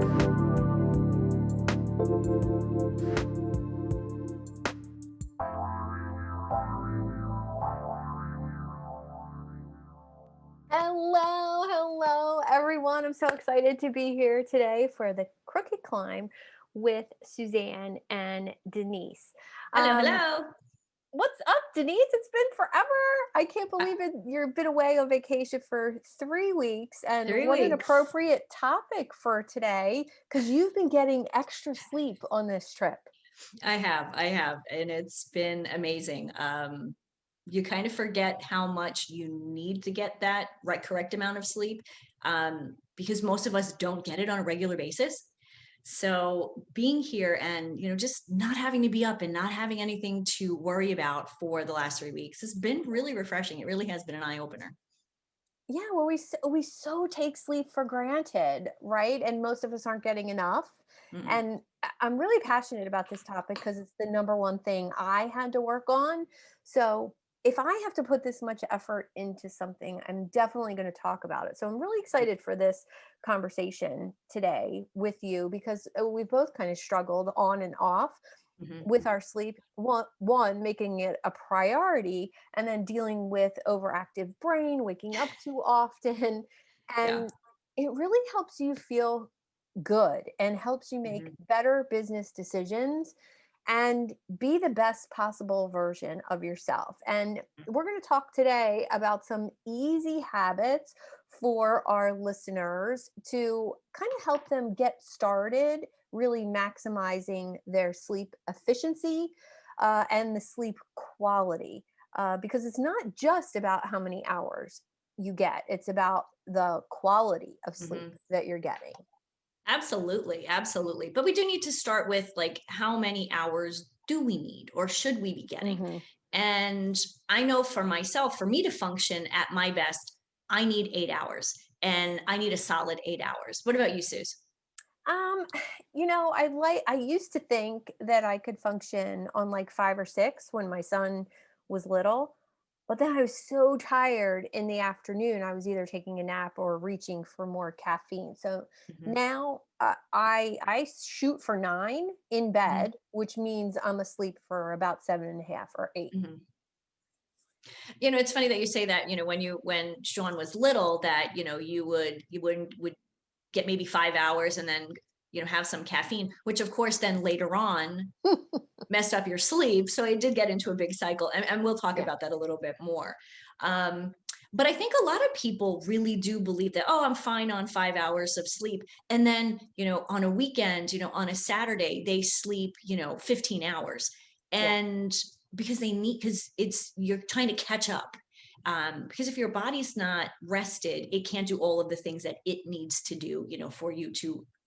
Hello, everyone. I'm so excited to be here today for the Crooked Climb with Suzanne and Denise. Hello, Um, hello. what's up, Denise? It's been forever. I can't Uh, believe it. You've been away on vacation for 3 weeks, and 3 what an weeks. appropriate topic for today because you've been getting extra sleep on this trip. I have, and it's been amazing. You kind of forget how much you need to get that correct amount of sleep, because most of us don't get it on a regular basis. So being here and just not having to be up and not having anything to worry about for the last 3 weeks has been really refreshing. It really has been an eye opener. Yeah, well, we so take sleep for granted, right? And most of us aren't getting enough. Mm-mm. And I'm really passionate about this topic because it's the number one thing I had to work on. So if I have to put this much effort into something, I'm definitely going to talk about it. So I'm really excited for this conversation today with you because we both kind of struggled on and off Mm-hmm. with our sleep. One, making it a priority, and then dealing with overactive brain, waking up too often. Yeah. And it really helps you feel good and helps you make Mm-hmm. better business decisions and be the best possible version of yourself. And we're going to talk today about some easy habits for our listeners to kind of help them get started, really maximizing their sleep efficiency and the sleep quality. Because it's not just about how many hours you get, it's about the quality of sleep Mm-hmm. that you're getting. Absolutely, absolutely. But we do need to start with how many hours do we need or should we be getting? Hmm. And I know for myself, for me to function at my best, I need 8 hours and I need a solid 8 hours. What about you, Suze? Um, I used to think that I could function on like 5 or 6 when my son was little, but then I was so tired in the afternoon. I was either taking a nap or reaching for more caffeine. So Mhm, now I shoot for 9 in mhm, bed, which means I'm asleep for about 7.5 or 8. mhm. It's funny that you say that, when Sean was little, that, you would get maybe 5 hours and then, have some caffeine, which of course then later on messed up your sleep. So it did get into a big cycle. And we'll talk Yeah. about that a little bit more. Um, but I think a lot of people really do believe that, oh, I'm fine on 5 hours of sleep. And then, on a weekend, on a Saturday, they sleep, 15 hours. Yeah. And because you're trying to catch up. Because if your body's not rested, it can't do all of the things that it needs to do,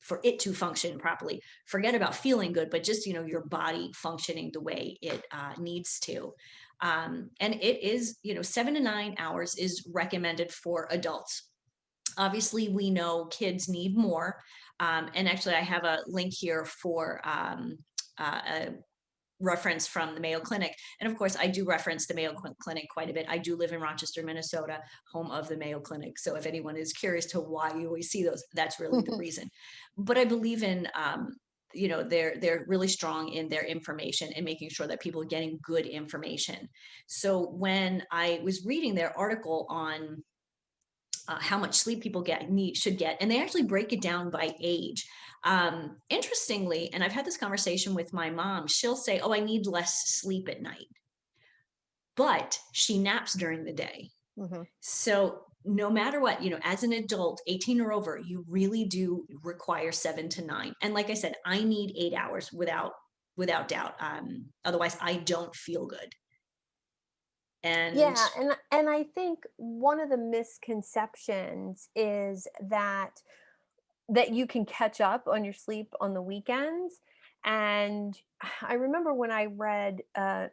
for it to function properly. Forget about feeling good, but just your body functioning the way it needs to. And it is 7 to 9 hours is recommended for adults. Obviously we know kids need more, and actually I have a link here for a reference from the Mayo Clinic. And of course, I do reference the Clinic quite a bit. I do live in Rochester, Minnesota, home of the Mayo Clinic. So if anyone is curious to why you always see those, that's really the reason. But I believe in, they're really strong in their information and making sure that people are getting good information. So when I was reading their article on how much sleep people should get, and they actually break it down by age. Interestingly, and I've had this conversation with my mom, she'll say, oh, I need less sleep at night, but she naps during the day. Hmm. So no matter what, as an adult 18 or over, you really do require 7 to 9. And like I said, I need 8 hours without doubt. Otherwise I don't feel good. And Yeah, and I think one of the misconceptions is that you can catch up on your sleep on the weekends. And I remember when I read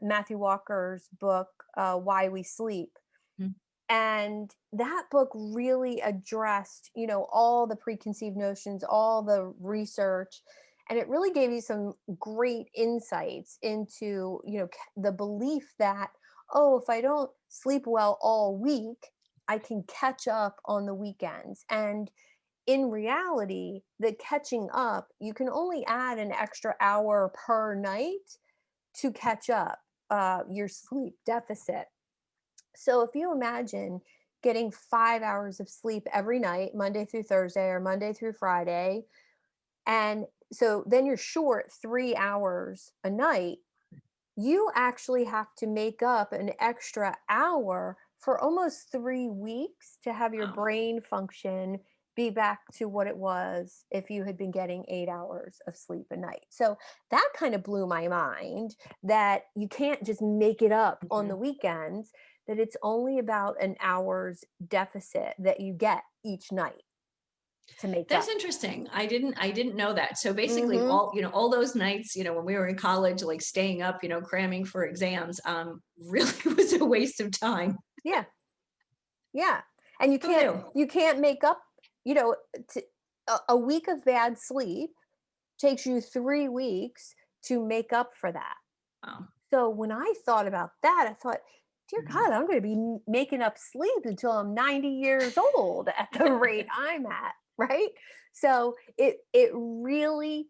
Matthew Walker's book, Why We Sleep, Mhm, and that book really addressed, all the preconceived notions, all the research, and it really gave you some great insights into, the belief that, oh, if I don't sleep well all week, I can catch up on the weekends. And in reality, the catching up, you can only add an extra hour per night to catch up your sleep deficit. So if you imagine getting 5 hours of sleep every night, Monday through Thursday or Monday through Friday, and so then you're short 3 hours a night, you actually have to make up an extra hour for almost 3 weeks to have your Wow. brain function be back to what it was if you had been getting 8 hours of sleep a night. So that kind of blew my mind that you can't just make it up on the Mhm. weekends, that it's only about an hour's deficit that you get each night to make That's up. interesting. I didn't know that. So basically Hmm. all those nights, when we were in college, like staying up, cramming for exams, really was a waste of time. Yeah. Yeah. And you Who can't knew? you can't make up, you know, to, a week of bad sleep takes you 3 weeks to make up for that. Wow. So when I thought about that, I thought, dear Mhm. God, I'm going to be making up sleep until I'm 90 years old at the rate I'm at, right? So it really,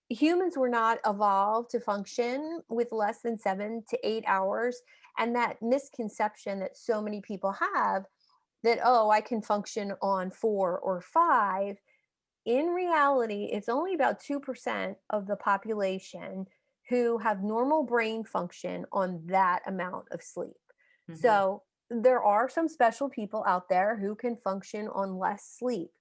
humans were not evolved to function with less than 7 to 8 hours. And that misconception that so many people have, that, oh, I can function on 4 or 5. In reality, it's only about 2% of the population who have normal brain function on that amount of sleep. Mhm. So there are some special people out there who can function on less sleep,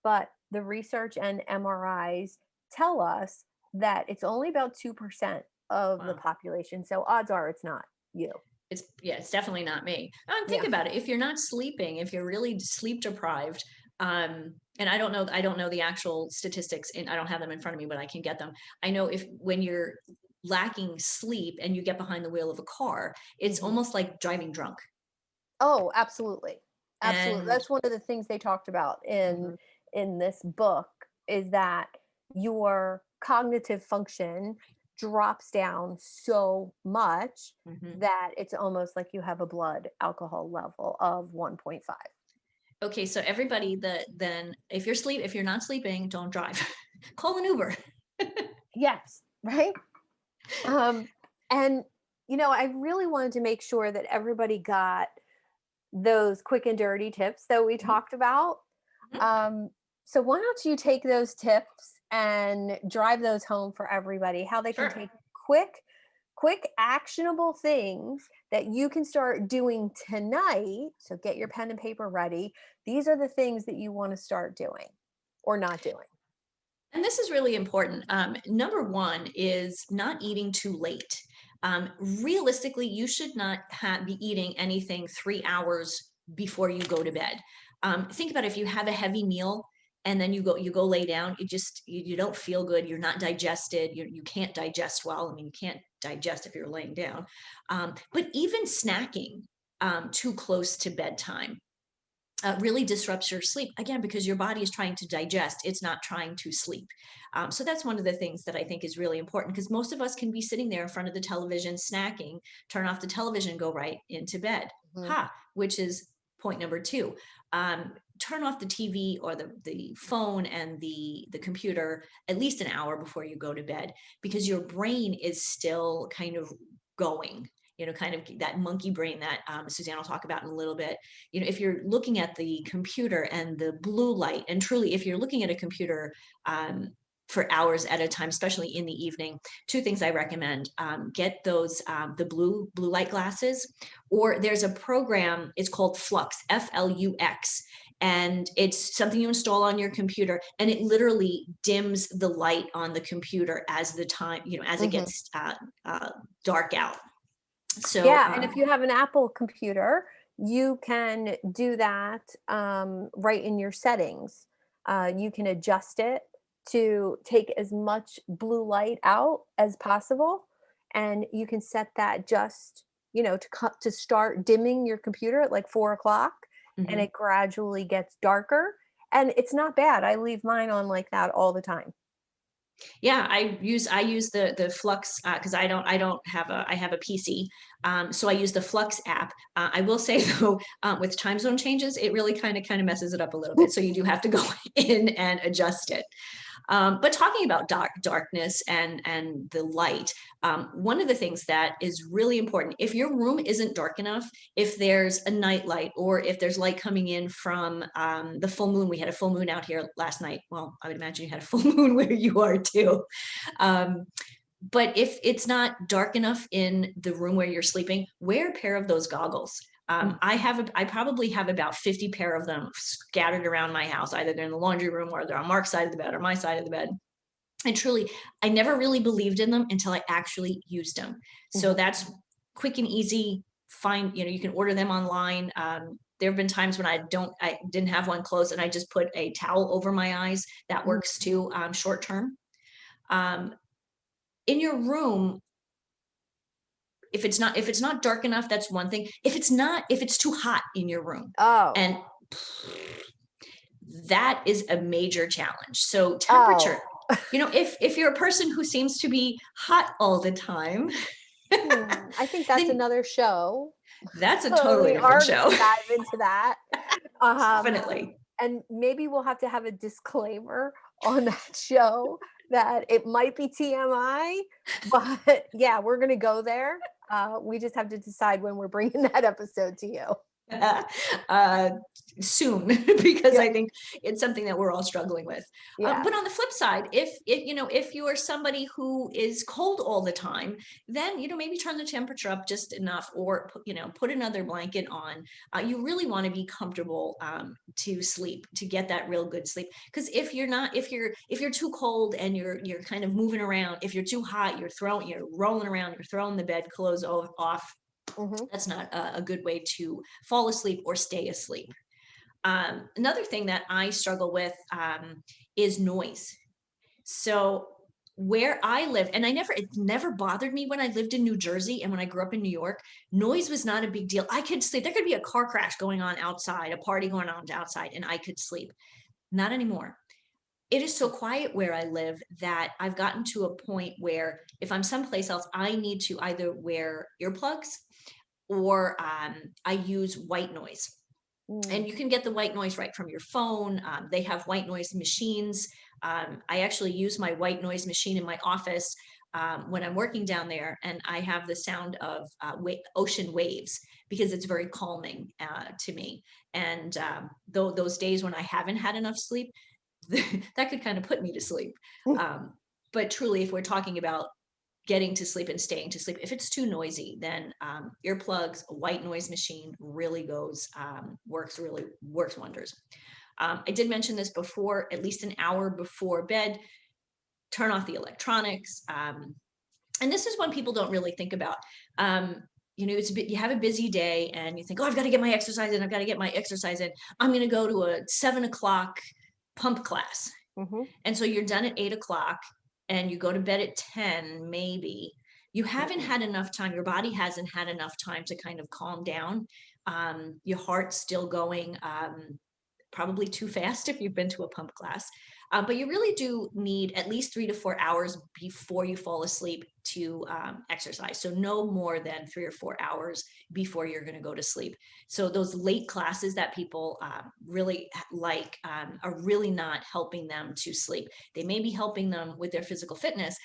but the research and MRIs tell us that it's only about 2% of the Wow. population. So odds are it's not you. It's definitely not me. Think Yeah. about it. If you're not sleeping, if you're really sleep deprived, and I don't know the actual statistics, and I don't have them in front of me, but I can get them. I know if when you're lacking sleep and you get behind the wheel of a car, it's Hmm. almost like driving drunk. Oh, absolutely. Absolutely. And That's one of the things they talked about Mhm. in this book, is that your cognitive function drops down so much Mhm. that it's almost like you have a blood alcohol level of 1.5. Okay, so everybody that then if you're not sleeping, don't drive. Call an Uber. Yes, right? Um and I really wanted to make sure that everybody got those quick and dirty tips that we Mhm. talked about. Mhm. Um, so why don't you take those tips and drive those home for everybody, how they can Sure. take quick actionable things that you can start doing tonight. So get your pen and paper ready. These are the things that you want to start doing or not doing. And this is really important. Number one is not eating too late. Realistically, you should not be eating anything 3 hours before you go to bed. Think about if you have a heavy meal and then you go lay down, you don't feel good. You're not digested. You can't digest well. I mean, you can't digest if you're laying down. But even snacking too close to bedtime really disrupts your sleep again because your body is trying to digest, it's not trying to sleep. So that's one of the things that I think is really important because most of us can be sitting there in front of the television snacking, turn off the television, go right into bed. Mhm. Which is point number two. Turn off the TV or the phone and the computer at least an hour before you go to bed because your brain is still kind of going, kind of that monkey brain that Suzanne will talk about in a little bit. If you're looking at the computer and the blue light, and truly, if you're looking at a computer for hours at a time, especially in the evening, two things I recommend: get those the blue light glasses, or there's a program. It's called Flux, Flux. And it's something you install on your computer, and it literally dims the light on the computer as the time, as it Mhm. gets dark out. So, Yeah, and if you have an Apple computer, you can do that right in your settings. You can adjust it to take as much blue light out as possible, and you can set that just to start dimming your computer at like 4 o'clock, and mhm. it gradually gets darker. And it's not bad. I leave mine on like that all the time. Yeah, I use the Flux, because I don't have I have a PC, so I use the Flux app. I will say though, with time zone changes, it really kind of messes it up a little bit. So you do have to go in and adjust it. But talking about darkness and the light, one of the things that is really important, if your room isn't dark enough, if there's a night light or if there's light coming in from the full moon, we had a full moon out here last night. Well, I would imagine you had a full moon where you are too. Um, but if it's not dark enough in the room where you're sleeping, wear a pair of those goggles. I probably have about 50 pair of them scattered around my house. Either they're in the laundry room or they're on Mark's side of the bed or my side of the bed. And truly, I never really believed in them until I actually used them. So Mhm. that's quick and easy. Find, you can order them online. There have been times when I didn't have one closed and I just put a towel over my eyes. That Mhm. works too, short term. Um, in your room, if it's not dark enough, that's one thing. If it's too hot in your room, Oh. and that is a major challenge. So Oh. temperature, if you're a person who seems to be hot all the time, I think that's then another show. that's a totally We different are show. gonna dive into that. Um, Definitely. and maybe we'll have to have a disclaimer on that show that it might be TMI, but yeah, we're gonna go there. We just have to decide when we're bringing that episode to you. uh, soon because Yeah, I think it's something that we're all struggling with. yeah. But on the flip side, if you are somebody who is cold all the time, then maybe turn the temperature up just enough, or put another blanket on. You really want to be comfortable to sleep, to get that real good sleep. Because if you're too cold and you're kind of moving around, if you're too hot, you're rolling around, you're throwing the bed clothes off. Mhm. That's not a good way to fall asleep or stay asleep. Another thing that I struggle with is noise. So where I live, and it never bothered me when I lived in New Jersey and when I grew up in New York, noise was not a big deal. I could sleep. There could be a car crash going on outside, a party going on outside, and I could sleep. Not anymore. It is so quiet where I live that I've gotten to a point where if I'm someplace else, I need to either wear earplugs or I use white noise. And Mm. you can get the white noise right from your phone. They have white noise machines. I actually use my white noise machine in my office when I'm working down there, and I have the sound of ocean waves because it's very calming to me. And though those days when I haven't had enough sleep, that could kind of put me to sleep. Um, but truly, if we're talking about getting to sleep and staying to sleep. If it's too noisy, then earplugs, a white noise machine really works wonders. I did mention this before, at least an hour before bed, turn off the electronics. And this is one people don't really think about. You have a busy day and you think, oh, I've got to get my exercise in. I've got to get my exercise in. I'm going to go to a 7 o'clock pump class. Mhm. And so you're done at 8 o'clock and you go to bed at 10, maybe. You haven't Mm. had enough time. Your body hasn't had enough time to kind of calm down. Your heart's still going probably too fast if you've been to a pump class. But you really do need at least 3 to 4 hours before you fall asleep to exercise. So no more than 3 or 4 hours before you're going to go to sleep. So those late classes that people really like are really not helping them to sleep. They may be helping them with their physical fitness,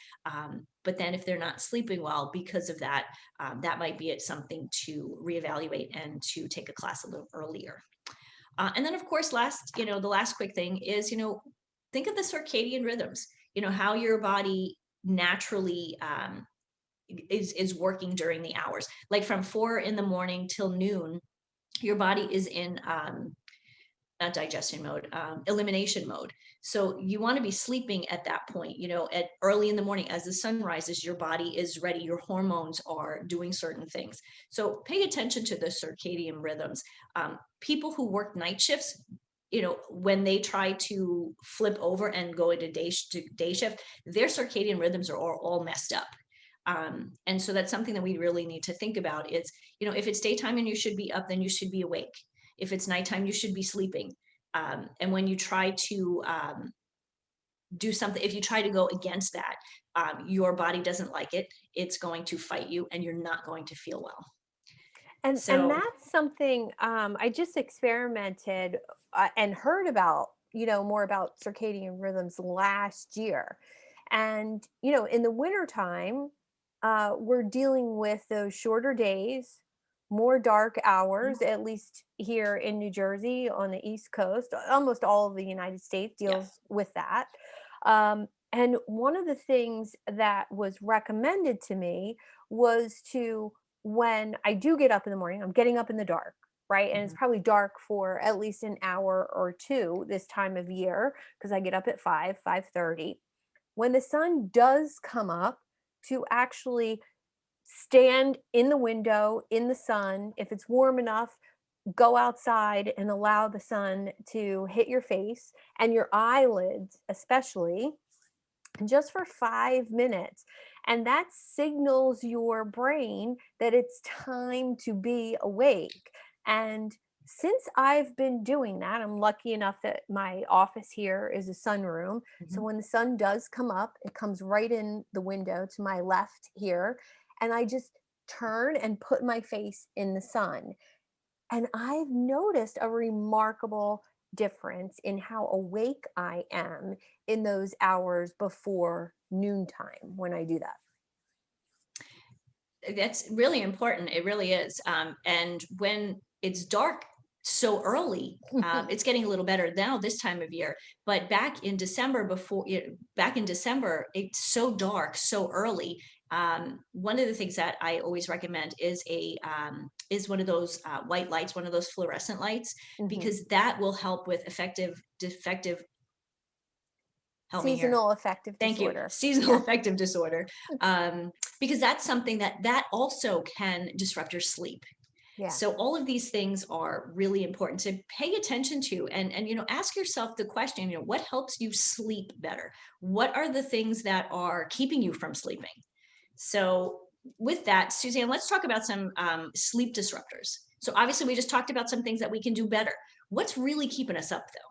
but then if they're not sleeping well because of that, that might be it something to reevaluate and to take a class a little earlier. And then, of course, the last quick thing is, think of the circadian rhythms. How your body naturally is working during the hours. Like from 4 in the morning till noon, your body is in not digestion mode, elimination mode. So you want to be sleeping at that point, at early in the morning as the sun rises, your body is ready, your hormones are doing certain things. So pay attention to the circadian rhythms. People who work night shifts, when they try to flip over and go into day shift, their circadian rhythms are all messed up. And so that's something that we really need to think about is, if it's daytime and you should be up, then you should be awake. If it's nighttime, you should be sleeping. And when you try to do something, if you try to go against that, your body doesn't like it. It's going to fight you, and you're not going to feel well. And So, that's something I just experimented and heard about, more about circadian rhythms last year. And, in the wintertime, we're dealing with those shorter days, more dark hours, at least here in New Jersey on the East Coast. Almost all of the United States yeah. deals with that. And one of the things that was recommended to me was to, when I do get up in the morning, I'm getting up in the dark, right? And it's Mhm. probably dark for at least an hour or two this time of year because I get up at 5:30. When the sun does come up, to actually stand in the window in the sun, if it's warm enough, go outside and allow the sun to hit your face and your eyelids, especially just for 5 minutes. And that signals your brain that it's time to be awake. And since I've been doing that, I'm lucky enough that my office here is a sunroom. So Mhm. when the sun does come up, it comes right in the window to my left here. And I just turn and put my face in the sun. And I've noticed a remarkable difference in how awake I am in those hours before noontime when I do that. That's really important. It really is. And when it's dark so early, it's getting a little better now this time of year. But back in December, back in December, it's so dark so early. One of the things that I always recommend is one of those white lights, one of those fluorescent lights, Mhm. because that will help with effective defective. Help me here. Seasonal affective Thank you. disorder. Seasonal Yeah. affective disorder, because that's something that also can disrupt your sleep. Yeah. So all of these things are really important to pay attention to, and ask yourself the question, what helps you sleep better? What are the things that are keeping you from sleeping? So with that, Suzanne, let's talk about some sleep disruptors. So obviously we just talked about some things that we can do better. What's really keeping us up though?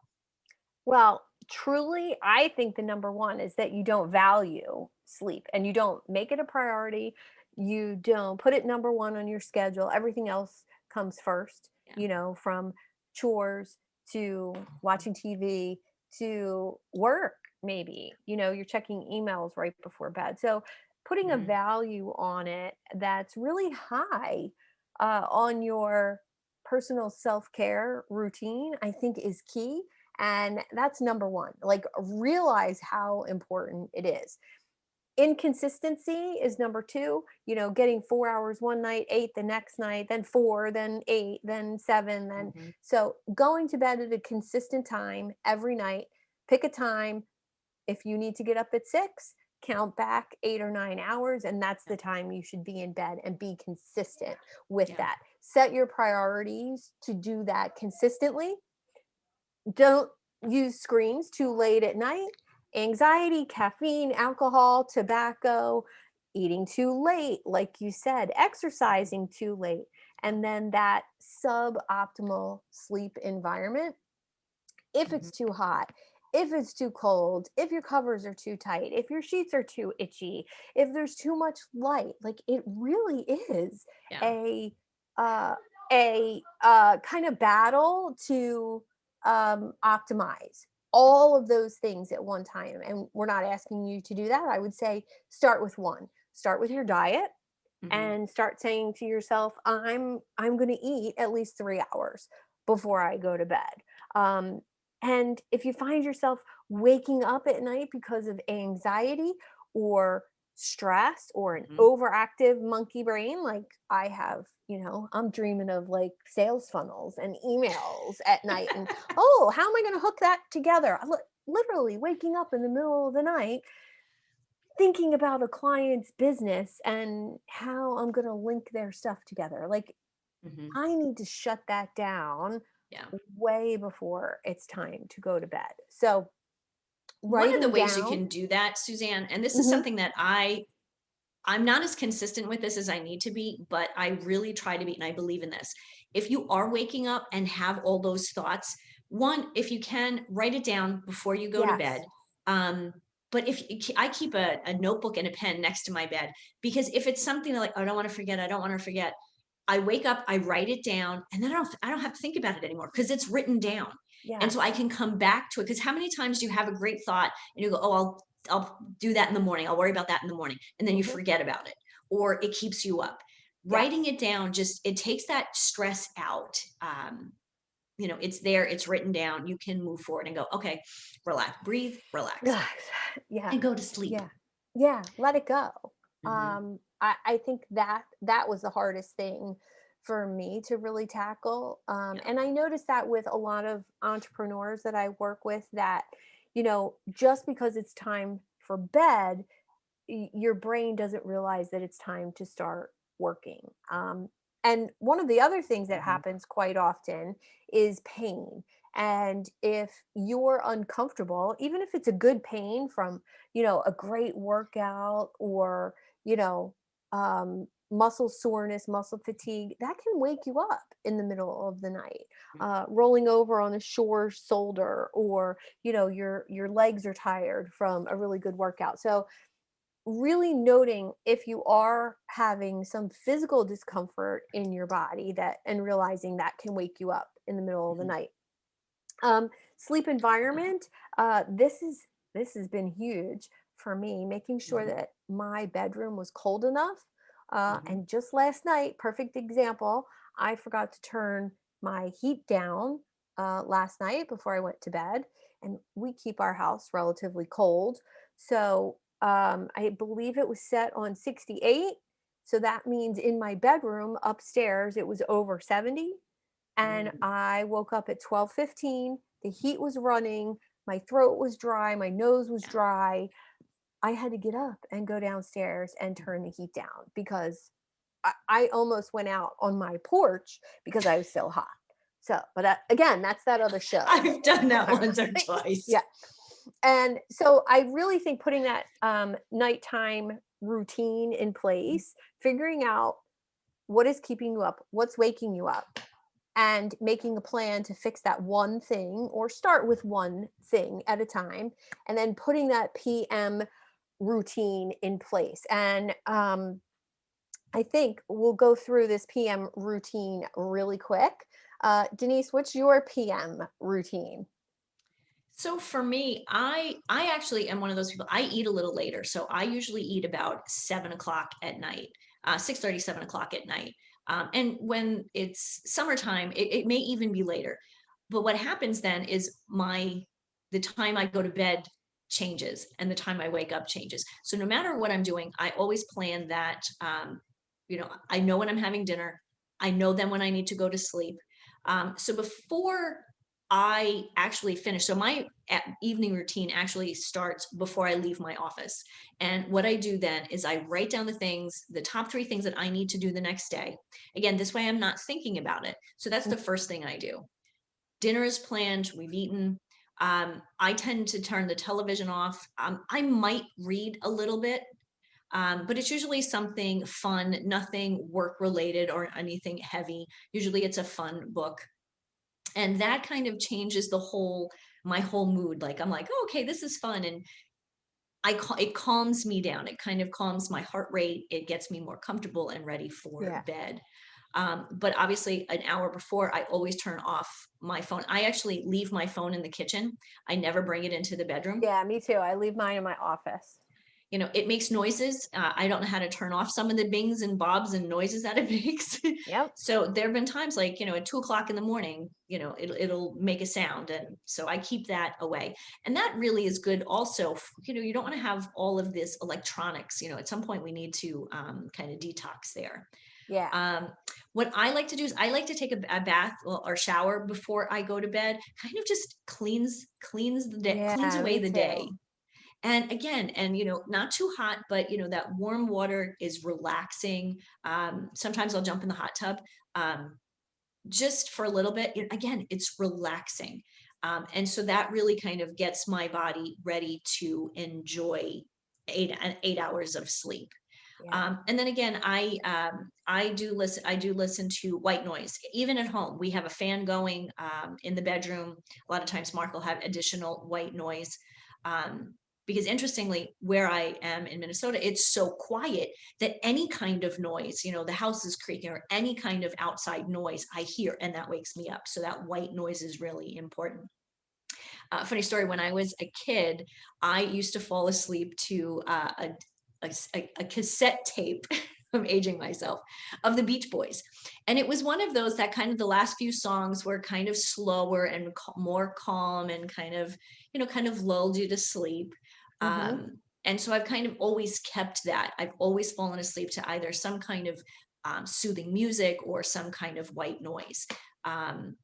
Well, truly, I think the number one is that you don't value sleep and you don't make it a priority. You don't put it number one on your schedule. Everything else comes first, Yeah. from chores to watching TV to work, maybe. You're checking emails right before bed. So, putting a Mhm. value on it that's really high on your personal self care routine, I think is key, and that's number one. Like, realize how important it is. Inconsistency is number two, getting 4 hours one night, eight the next night, then four, then eight, then seven, then. Mhm. So, going to bed at a consistent time every night, pick a time. If you need to get up at 6, count back 8 or 9 hours, and that's Yeah. the time you should be in bed, and be consistent with Yeah. that. Set your priorities to do that consistently. Don't use screens too late at night. Anxiety, caffeine, alcohol, tobacco, eating too late, like you said, Mhm. exercising too late, and then that suboptimal sleep environment. If Mhm. it's too hot, if it's too cold, if your covers are too tight, if your sheets are too itchy, if there's too much light, like, it really is Yeah. a uh, kind of battle to optimize all of those things at one time. And we're not asking you to do that. I would say start with one. Start with your diet Mhm. and start saying to yourself, I'm going to eat at least 3 hours before I go to bed. um, and if you find yourself waking up at night because of anxiety or stress or an Mhm. overactive monkey brain like I have, I'm dreaming of like sales funnels and emails at night, and oh, how am I going to hook that together? Literally waking up in the middle of the night thinking about a client's business and how I'm going to link their stuff together. Like, Mhm. I need to shut that down Yeah. way before it's time to go to bed. So, One of the writing ways you down. can do that, Suzanne, and this is Mhm. something that I'm not as consistent with this as I need to be, but I really try to be, and I believe in this. If you are waking up and have all those thoughts, one, if you can, write it down before you go to bed. Yes. Um, but if I keep a notebook and a pen next to my bed, because if it's something like, "Oh, I don't want to forget, I don't want to forget," I wake up, I write it down, and then I don't have to think about it anymore because it's written down. And so I Yes. can come back to it. Because how many times do you have a great thought and you go, "Oh, I'll do that in the morning. I'll worry about that in the morning," and then you Hmm. forget about it, or it keeps you up. Writing Yes. it down, just it takes that stress out. It's there, it's written down. You can move forward and go, okay, relax, breathe, relax, Yes. Yeah. and go to sleep. Yeah. Yeah. Let it go. Mhm. I think that was the hardest thing for me to really tackle. Yeah. And I noticed that with a lot of entrepreneurs that I work with that, just because it's time for bed, your brain doesn't realize that it's time to start working. And one of the other things that Mhm. happens quite often is pain. And if you're uncomfortable, even if it's a good pain from, a great workout or, muscle soreness, muscle fatigue, that can wake you up in the middle of the night. Rolling over on a sore shoulder, or your legs are tired from a really good workout. So really noting if you are having some physical discomfort in your body, that and realizing that can wake you up in the middle of the Mhm. night. Sleep environment, this has been huge for me, making sure Mhm. that my bedroom was cold enough. Mhm. And just last night, perfect example, I forgot to turn my heat down last night before I went to bed. And we keep our house relatively cold. So I believe it was set on 68. So that means in my bedroom upstairs, it was over 70, and Mhm. I woke up at 12:15. The heat was running, my throat was dry, my nose was Yeah. dry. I had to get up and go downstairs and turn the heat down because I almost went out on my porch because I was so hot. So, but again, that's that other show. I've done that once or twice. Yeah. And so I really think putting that nighttime routine in place, figuring out what is keeping you up, what's waking you up, and making a plan to fix that one thing or start with one thing at a time, and then putting that PM routine in place. And I think we'll go through this PM routine really quick. Denise, what's your PM routine? So for me, I actually am one of those people. I eat a little later, so I usually eat about 7 o'clock at night, 6:30, 7 o'clock at night. And when it's summertime, it may even be later. But what happens then is the time I go to bed changes and the time I wake up changes. So no matter what I'm doing, I always plan that. I know when I'm having dinner. I know then when I need to go to sleep. So before I actually finish. So my evening routine actually starts before I leave my office. And what I do then is I write down the top three things that I need to do the next day. Again, this way I'm not thinking about it. So that's the first thing I do. Dinner is planned, we've eaten. I tend to turn the television off. I might read a little bit, but it's usually something fun, nothing work related or anything heavy. Usually it's a fun book, and that kind of changes my whole mood. Like I'm like, oh, okay, this is fun, and it calms me down. It kind of calms my heart rate. It gets me more comfortable and ready for Yeah. bed. But obviously an hour before, I always turn off my phone. I actually leave my phone in the kitchen. I never bring it into the bedroom. Yeah, me too. I leave mine in my office. It makes noises. I don't know how to turn off some of the bings and bobs and noises that it makes. Yep. So there have been times like, at 2 o'clock in the morning, it'll make a sound. And so I keep that away. And that really is good also. You don't want to have all of this electronics. At some point we need to kind of detox there. Yeah. Um, what I like to do is I like to take a bath or shower before I go to bed. Kind of just cleans the day, cleans Yeah, away me the day. too. And again, not too hot, but that warm water is relaxing. Sometimes I'll jump in the hot tub, um, just for a little bit. Again, it's relaxing. And so that really kind of gets my body ready to enjoy 8 hours of sleep. Yeah. And then again, I do listen to white noise. Even at home, we have a fan going in the bedroom. A lot of times Mark will have additional white noise. because interestingly, where I am in Minnesota, it's so quiet that any kind of noise, the house is creaking or any kind of outside noise I hear, and that wakes me up. So that white noise is really important. Funny story, when I was a kid, I used to fall asleep to a cassette tape. I'm aging myself, of the Beach Boys. And it was one of those that kind of the last few songs were kind of slower and more calm and kind of lulled you to sleep. Hmm. And so I've kind of always kept that. I've always fallen asleep to either some kind of soothing music or some kind of white noise. Um,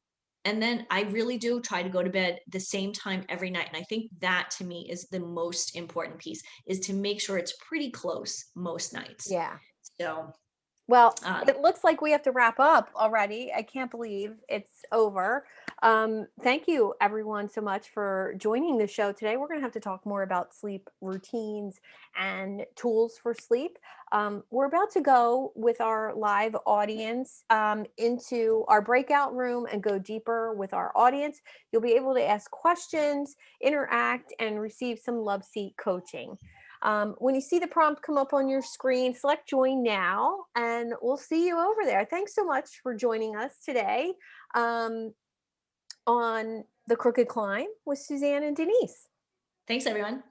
and then I really do try to go to bed the same time every night. And I think that to me is the most important piece, is to make sure it's pretty close most nights. Yeah. So, Well, uh, it looks like we have to wrap up already. I can't believe it's over. Thank you, everyone, so much for joining the show today. We're going to have to talk more about sleep routines and tools for sleep. We're about to go with our live audience into our breakout room and go deeper with our audience. You'll be able to ask questions, interact, and receive some love seat coaching. When you see the prompt come up on your screen, select join now, and we'll see you over there. Thanks so much for joining us today um, on The Crooked Climb with Suzanne and Denise. thanks, everyone.